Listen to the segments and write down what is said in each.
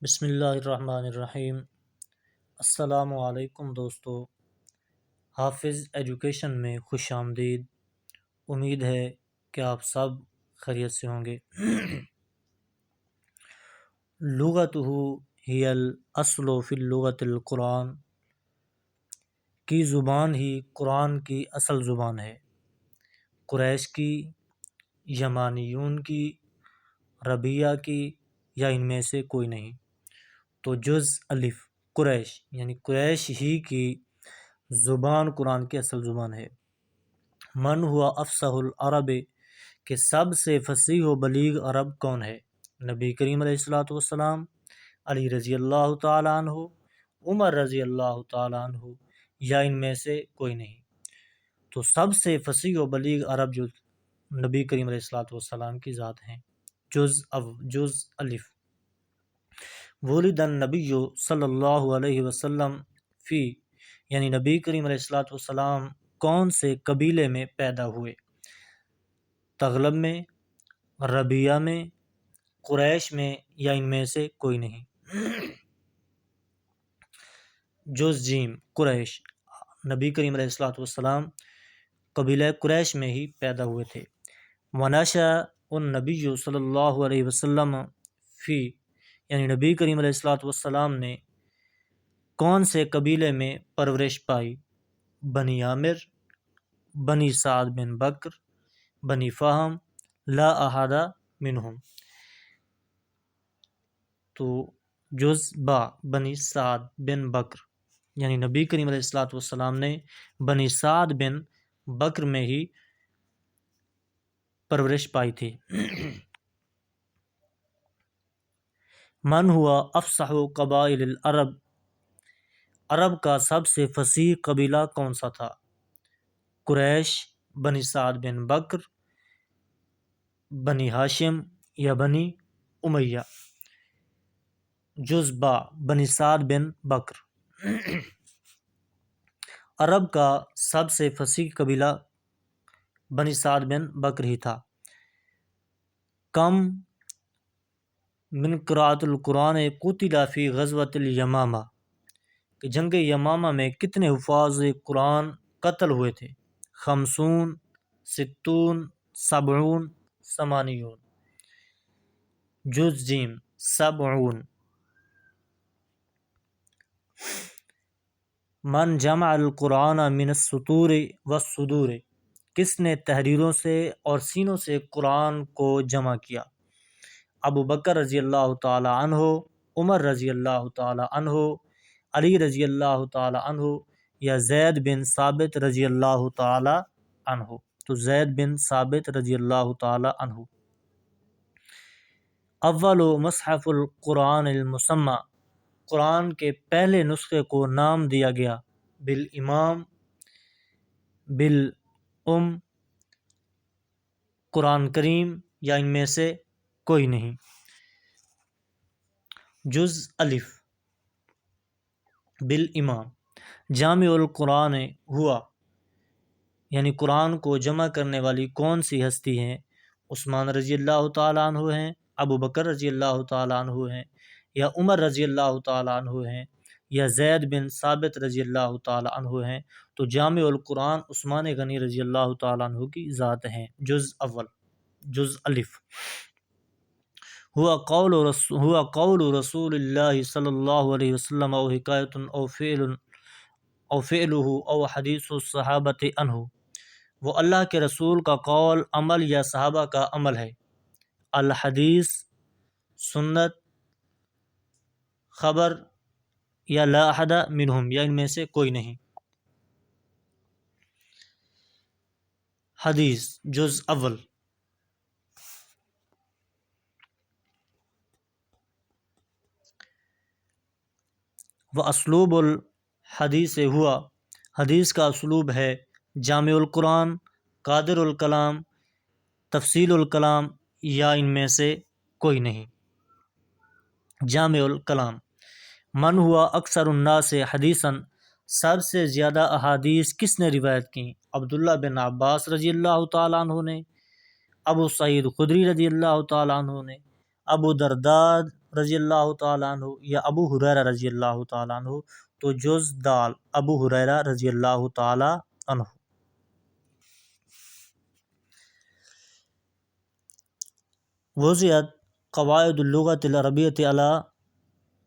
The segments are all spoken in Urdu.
بسم اللہ الرحمن الرحیم۔ السلام علیکم دوستو، حافظ ایجوکیشن میں خوش آمدید۔ امید ہے کہ آپ سب خیریت سے ہوں گے۔ لغتہ ہی الاصل فی اللغت القرآن، کی زبان ہی قرآن کی اصل زبان ہے۔ قریش کی، یمانیون کی، ربیہ کی یا ان میں سے کوئی نہیں۔ تو جز الف قریش یعنی قریش ہی کی زبان قرآن کی اصل زبان ہے۔ من ہوا افصح العرب، کہ سب سے فصیح و بلیغ عرب کون ہے؟ نبی کریم علیہ الصلوۃ والسلام، علی رضی اللہ تعالیٰ عنہ، عمر رضی اللہ تعالیٰ عنہ یا ان میں سے کوئی نہیں۔ تو سب سے فصیح و بلیغ عرب جو نبی کریم علیہ الصلوۃ والسلام کی ذات ہیں۔ جز الف ولد النبی صلی اللہ علیہ وسلم فی، یعنی نبی کریم علیہ الصلوۃ والسلام کون سے قبیلے میں پیدا ہوئے؟ تغلب میں، ربیہ میں، قریش میں یا ان میں سے کوئی نہیں۔ جز جیم قریش، نبی کریم علیہ الصلوۃ والسلام قبیلہ قریش میں ہی پیدا ہوئے تھے۔ ونشأ النبی صلی اللہ علیہ وسلم فی، یعنی نبی کریم علیہ الصلوۃ والسلام نے کون سے قبیلے میں پرورش پائی؟ بنی عامر، بنی سعد بن بکر، بنی فہم، لا احد منہم۔ تو جز با بنی سعد بن بکر، یعنی نبی کریم علیہ الصلوۃ والسلام نے بنی سعد بن بکر میں ہی پرورش پائی تھی۔ من ہوا افصح قبائل العرب، عرب کا سب سے فصیح قبیلہ کون سا تھا؟ قریش، بنی سعد بن بکر، بنی ہاشم یا بنی امیہ۔ جز با بنی سعد بن بکر، عرب کا سب سے فصیح قبیلہ بنی سعد بن بکر ہی تھا۔ کم من قراءۃ القرآن قتل فی غزوۃ الیمامہ، کہ جنگ یمامہ میں کتنے حفاظ قرآن قتل ہوئے تھے؟ 50، 60، 70، 80۔ جز جیم 70۔ من جمع القرآن من السطور والصدور، کس نے تحریروں سے اور سینوں سے قرآن کو جمع کیا؟ ابو بکر رضی اللہ تعالی عنہ، عمر رضی اللہ تعالی عنہ، علی رضی اللہ تعالی عنہ یا زید بن ثابت رضی اللہ تعالی عنہ۔ تو زید بن ثابت رضی اللہ تعالی عنہ۔ اول مصحف القرآن المسمی، قرآن کے پہلے نسخے کو نام دیا گیا بالامام، بالام، قرآن کریم یا ان میں سے کوئی نہیں۔ جز الف بالامام، جامع القرآن ہوا، یعنی قرآن کو جمع کرنے والی کون سی ہستی ہیں؟ عثمان رضی اللہ تعالیٰ عنہ ہیں، ابو بکر رضی اللہ تعالیٰ عنہ ہیں یا عمر رضی اللہ تعالیٰ عنہ ہیں یا زید بن ثابت رضی اللہ تعالیٰ عنہ ہیں۔ تو جامع القرآن عثمان غنی رضی اللہ تعالیٰ عنہ کی ذات ہیں۔ جز اول جز الف ہوا قول رسول اللہ صلی اللہ علیہ وسلم او حکایت او فعلہ او حدیث الصحابۃ عنہ، وہ اللہ کے رسول کا قول، عمل یا صحابہ کا عمل ہے۔ الحدیث سنت، خبر یا لا احد منہم یا ان میں سے کوئی نہیں۔ حدیث جز اول واسلوب الحدیث ہوا، حدیث کا اسلوب ہے جامع القرآن، قادر الکلام، تفصیل الکلام یا ان میں سے کوئی نہیں۔ جامع الکلام۔ من ہوا اکثر الناس حدیثا، سب سے زیادہ احادیث کس نے روایت کی؟ عبداللہ بن عباس رضی اللہ تعالیٰ عنہ نے، ابو سعید خدری رضی اللہ تعالیٰ عنہ نے، ابو درداء رضی اللہ تعالیٰ عنہ یا ابو ہریرہ رضی اللہ تعالیٰ عنہ، تو جز دال ابو ہریرہ رضی اللہ تعالیٰ عنہ۔ وضعت قواعد اللغۃ العربیۃ علی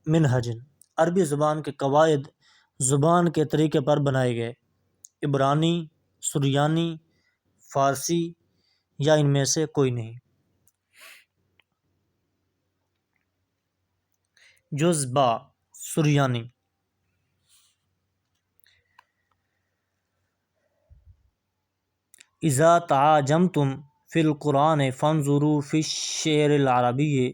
منہج، عربی زبان کے قواعد زبان کے طریقے پر بنائے گئے، عبرانی، سریانی، فارسی یا ان میں سے کوئی نہیں۔ جز با سریانی، اذا تعاجمتم فی القرآن فانظروا فی الشعر العربی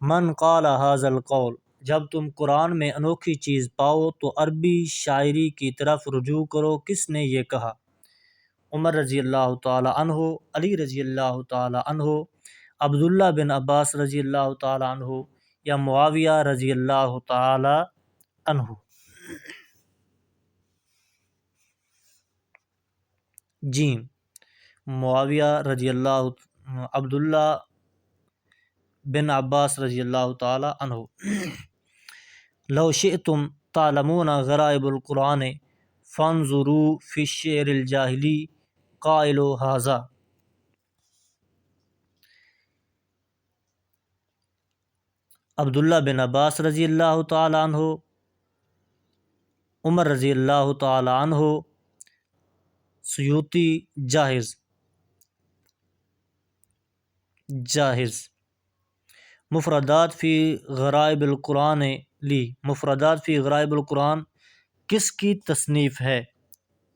من قال ھذا القول، جب تم قرآن میں انوکھی چیز پاؤ تو عربی شاعری کی طرف رجوع کرو، کس نے یہ کہا؟ عمر رضی اللہ تعالی عنہ، علی رضی اللہ تعالی عنہ، عبداللہ بن عباس رضی اللہ تعالی عنہ یا معاویہ رضی اللہ تعالی عنہ۔ جیم معاویہ رضی اللہ، عبداللہ بن عباس رضی اللہ تعالی عنہ۔ لو شئتم تعلمون غرائب القرآن فانظروا فی الشعر الجاہلی قائل ھذا، عبداللہ بن عباس رضی اللہ تعالی عنہ، عمر رضی اللہ تعالی عنہ، سیوطی جاہز۔ مفردات فی غرائب القرآن لی، مفردات فی غرائب القرآن کس کی تصنیف ہے؟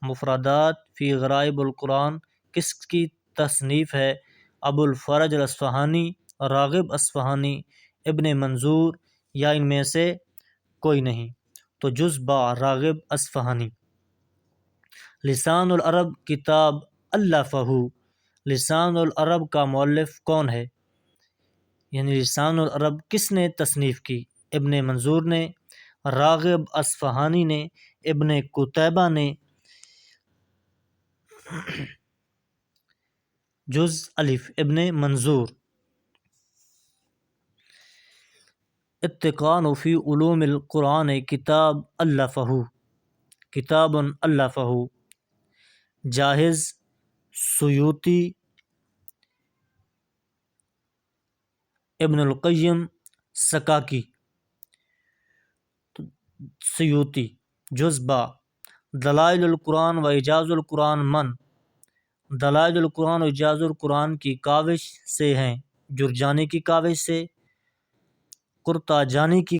مفردات فی غرائب القرآن کس کی تصنیف ہے؟ ابو الفرج الاصفہانی، راغب اصفہانی، ابن منظور یا ان میں سے کوئی نہیں؟ تو جز با راغب اصفہانی۔ لسان العرب کتاب الفہ، لسان العرب کا مؤلف کون ہے؟ یعنی لسان العرب کس نے تصنیف کی؟ ابن منظور نے، راغب اصفہانی نے، ابن قتیبہ نے۔ جز الف ابن منظور۔ اتقان فی علوم القرآن کتاب الفہ، کتاب الفہ، جاہز، سیوطی، ابن القیم، سکاکی۔ سیوطی۔ جز با دلائل القرآن و اعجاز القرآن من، دلائل القرآن و اعجاز القرآن کی کاوش سے ہیں، جرجانی کی کاوش سے، قرطاجانی کی